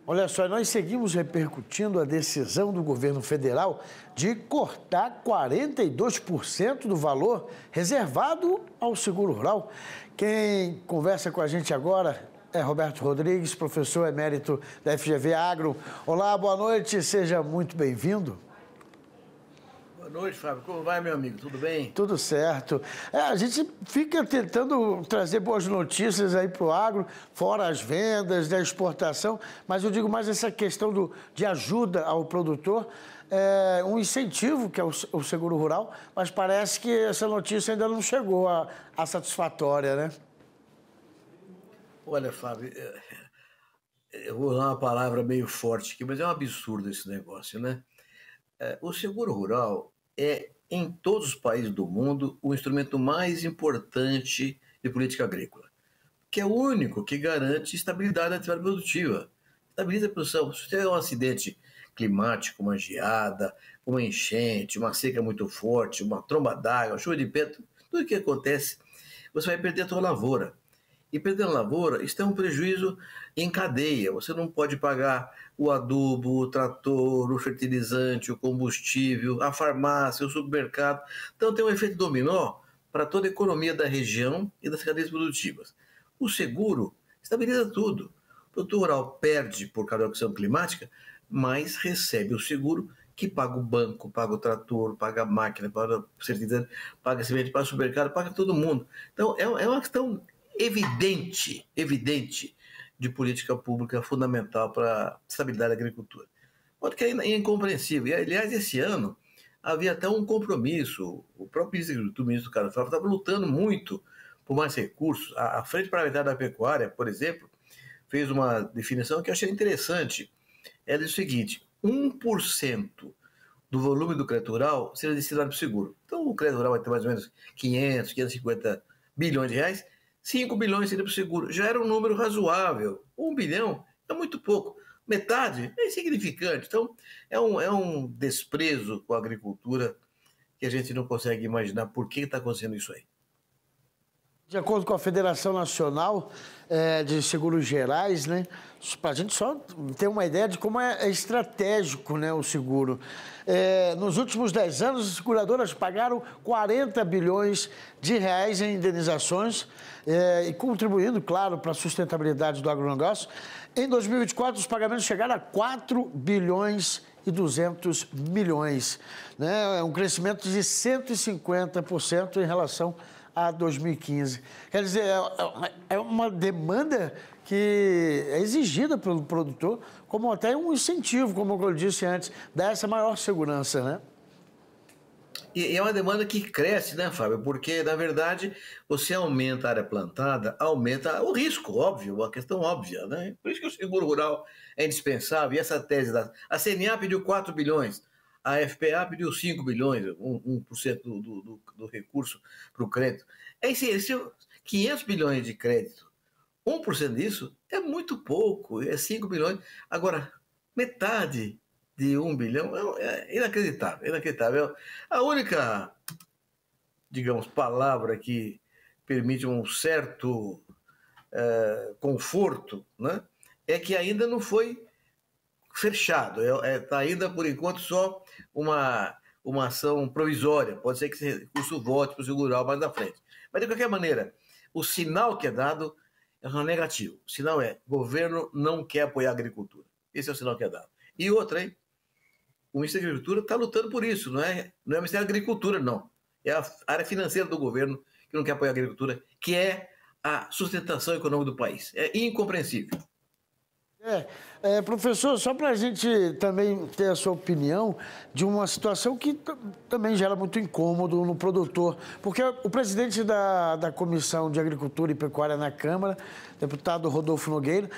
Olha só, nós seguimos repercutindo a decisão do governo federal de cortar 42% do valor reservado ao seguro rural. Quem conversa com a gente agora é Roberto Rodrigues, professor emérito da FGV Agro. Olá, boa noite, seja muito bem-vindo. Boa noite, Fábio. Como vai, meu amigo? Tudo bem? Tudo certo. A gente fica tentando trazer boas notícias aí para o agro, fora as vendas, da exportação, mas eu digo mais essa questão de ajuda ao produtor, um incentivo que é o seguro rural, mas parece que essa notícia ainda não chegou a satisfatória, né? Olha, Fábio, eu vou usar uma palavra meio forte aqui, mas é um absurdo esse negócio, né? O seguro rural é, em todos os países do mundo, o instrumento mais importante de política agrícola, que é o único que garante estabilidade da atividade produtiva, estabiliza a produção. Se tiver um acidente climático, uma geada, uma enchente, uma seca muito forte, uma tromba d'água, uma chuva de pedra, tudo o que acontece, você vai perder a sua lavoura. E perdendo a lavoura, isso é um prejuízo em cadeia. Você não pode pagar o adubo, o trator, o fertilizante, o combustível, a farmácia, o supermercado. Então tem um efeito dominó para toda a economia da região e das cadeias produtivas. O seguro estabiliza tudo. O produtor rural perde por causa da questão climática, mas recebe o seguro que paga o banco, paga o trator, paga a máquina, paga o fertilizante, paga a semente, paga o supermercado, paga todo mundo. Então é uma questão evidente de política pública fundamental para a estabilidade da agricultura. Pode que é incompreensível. E, aliás, esse ano havia até um compromisso. O próprio ministro da Agricultura, o ministro Carlos Fávaro, estava lutando muito por mais recursos. A Frente Parlamentar da Pecuária, por exemplo, fez uma definição que eu achei interessante. Ela diz o seguinte: 1% do volume do crédito rural será destinado para o seguro. Então, o crédito rural vai ter mais ou menos 550 bilhões de reais. 5 bilhões seria para o seguro. Já era um número razoável. 1 bilhão é muito pouco. Metade é insignificante. Então, é um desprezo com a agricultura que a gente não consegue imaginar por que está acontecendo isso aí. De acordo com a Federação Nacional de Seguros Gerais, né, para a gente só ter uma ideia de como é estratégico, né, o seguro. Nos últimos 10 anos, as seguradoras pagaram 40 bilhões de reais em indenizações e contribuindo, claro, para a sustentabilidade do agronegócio. Em 2024, os pagamentos chegaram a 4 bilhões e 200 milhões, né? É um crescimento de 150% em relação a 2015. Quer dizer, é uma demanda que é exigida pelo produtor, como até um incentivo, como eu disse antes, dar essa maior segurança, né? E é uma demanda que cresce, né, Fábio? Porque, na verdade, você aumenta a área plantada, aumenta o risco, óbvio, uma questão óbvia, né? Por isso que o seguro rural é indispensável. E essa tese a CNA pediu 4 bilhões, a FPA pediu 5 bilhões, 1% do recurso para o crédito. Esse 500 bilhões de crédito, 1% disso é muito pouco, é 5 bilhões. Agora, metade de 1 bilhão é inacreditável, inacreditável. A única, digamos, palavra que permite um certo conforto, né, é que ainda não foi fechado. Está ainda, por enquanto, só uma ação provisória. Pode ser que esse recurso volte para o seguro rural mais na frente. Mas, de qualquer maneira, o sinal que é dado é um negativo. O sinal é: o governo não quer apoiar a agricultura. Esse é o sinal que é dado. E outra, hein? O Ministério da Agricultura está lutando por isso. Não é o Ministério da Agricultura, não. É a área financeira do governo que não quer apoiar a agricultura, que é a sustentação econômica do país. É incompreensível. Professor, só para a gente também ter a sua opinião de uma situação que também gera muito incômodo no produtor, porque o presidente da Comissão de Agricultura e Pecuária na Câmara, deputado Rodolfo Nogueira,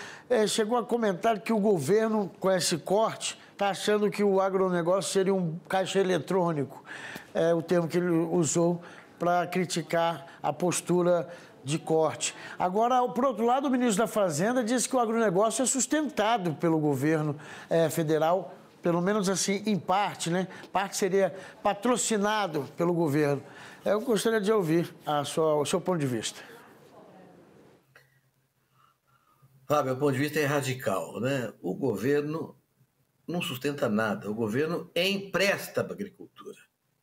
chegou a comentar que o governo, com esse corte, está achando que o agronegócio seria um caixa eletrônico, o termo que ele usou para criticar a postura de corte. Agora, por outro lado, o ministro da Fazenda disse que o agronegócio é sustentado pelo governo federal, pelo menos assim, em parte, né? Parte seria patrocinado pelo governo. Eu gostaria de ouvir o seu ponto de vista. Fábio, o ponto de vista é radical, né? O governo não sustenta nada. O governo empresta para a agricultura.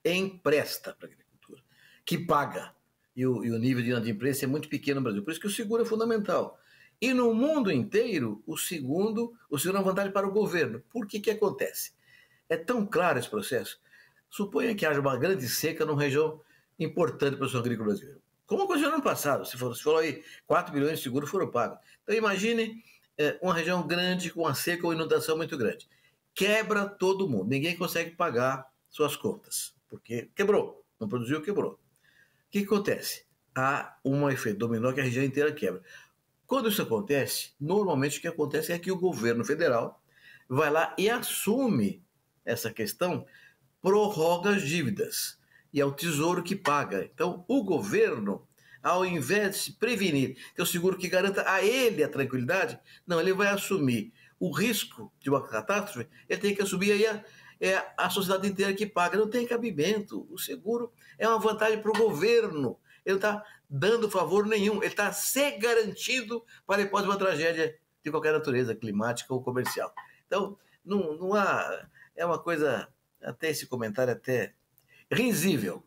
Empresta para a agricultura. Que paga. E o nível de inadimplência é muito pequeno no Brasil. Por isso que o seguro é fundamental. E no mundo inteiro, o seguro é uma vantagem para o governo. Por que que acontece? É tão claro esse processo. Suponha que haja uma grande seca numa região importante para o seu agrícola brasileiro. Como aconteceu no ano passado, você falou aí, 4 bilhões de seguros foram pagos. Então imagine uma região grande com uma seca ou inundação muito grande. Quebra todo mundo, ninguém consegue pagar suas contas, porque quebrou, não produziu, quebrou. O que acontece? Há um efeito dominó que a região inteira quebra. Quando isso acontece, normalmente o que acontece é que o governo federal vai lá e assume essa questão, prorroga as dívidas. E é o Tesouro que paga. Então, o governo, ao invés de se prevenir, ter o seguro que garanta a ele a tranquilidade, não, ele vai assumir o risco de uma catástrofe, ele tem que assumir aí a sociedade inteira que paga. Não tem cabimento. O seguro é uma vantagem para o governo. Ele não está dando favor nenhum. Ele está se garantido para depois de uma tragédia de qualquer natureza, climática ou comercial. Então, não há... É uma coisa, até esse comentário, até risível.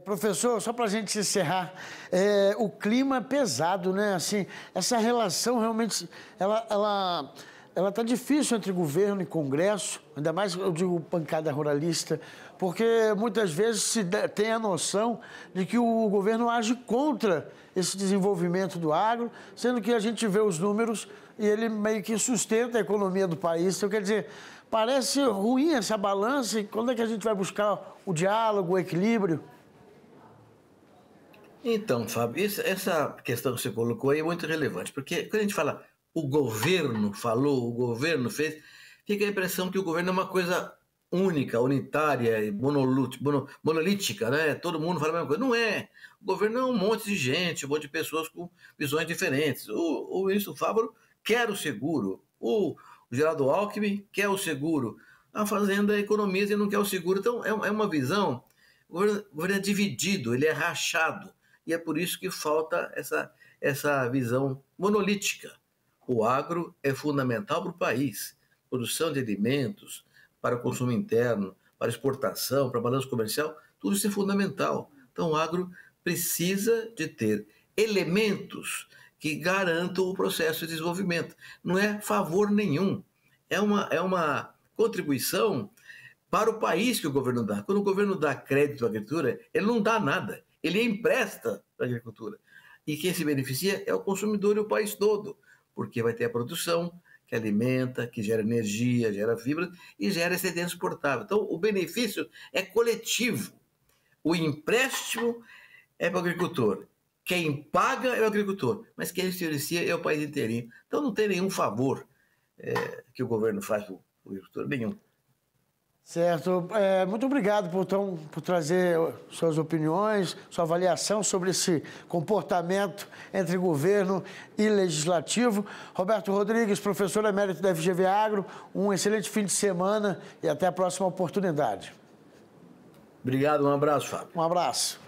Professor, só para a gente encerrar, o clima é pesado, né? Assim, essa relação realmente, ela tá difícil entre governo e Congresso, ainda mais, eu digo, bancada ruralista, porque muitas vezes tem a noção de que o governo age contra esse desenvolvimento do agro, sendo que a gente vê os números e ele meio que sustenta a economia do país. Então, quer dizer, parece ruim essa balança, e quando é que a gente vai buscar o diálogo, o equilíbrio? Então, Fábio, essa questão que você colocou aí é muito relevante, porque quando a gente fala o governo falou, o governo fez, fica a impressão que o governo é uma coisa única, unitária e monolítica, né? Todo mundo fala a mesma coisa. Não é. O governo é um monte de gente, um monte de pessoas com visões diferentes. O ministro Fávaro quer o seguro, o Geraldo Alckmin quer o seguro, a Fazenda economiza e não quer o seguro. Então, é uma visão. O governo é dividido, ele é rachado. E é por isso que falta essa visão monolítica. O agro é fundamental para o país. Produção de alimentos, para o consumo interno, para exportação, para balanço comercial, tudo isso é fundamental. Então o agro precisa de ter elementos que garantam o processo de desenvolvimento. Não é favor nenhum, é uma contribuição para o país que o governo dá. Quando o governo dá crédito à agricultura, ele não dá nada, ele empresta para a agricultura. E quem se beneficia é o consumidor e o país todo, porque vai ter a produção que alimenta, que gera energia, gera fibra e gera excedente exportável. Então, o benefício é coletivo. O empréstimo é para o agricultor. Quem paga é o agricultor, mas quem se beneficia é o país inteirinho. Então, não tem nenhum favor que o governo faz para o agricultor, nenhum. Certo. Muito obrigado por trazer suas opiniões, sua avaliação sobre esse comportamento entre governo e legislativo. Roberto Rodrigues, professor emérito da FGV Agro, um excelente fim de semana e até a próxima oportunidade. Obrigado, um abraço, Fábio. Um abraço.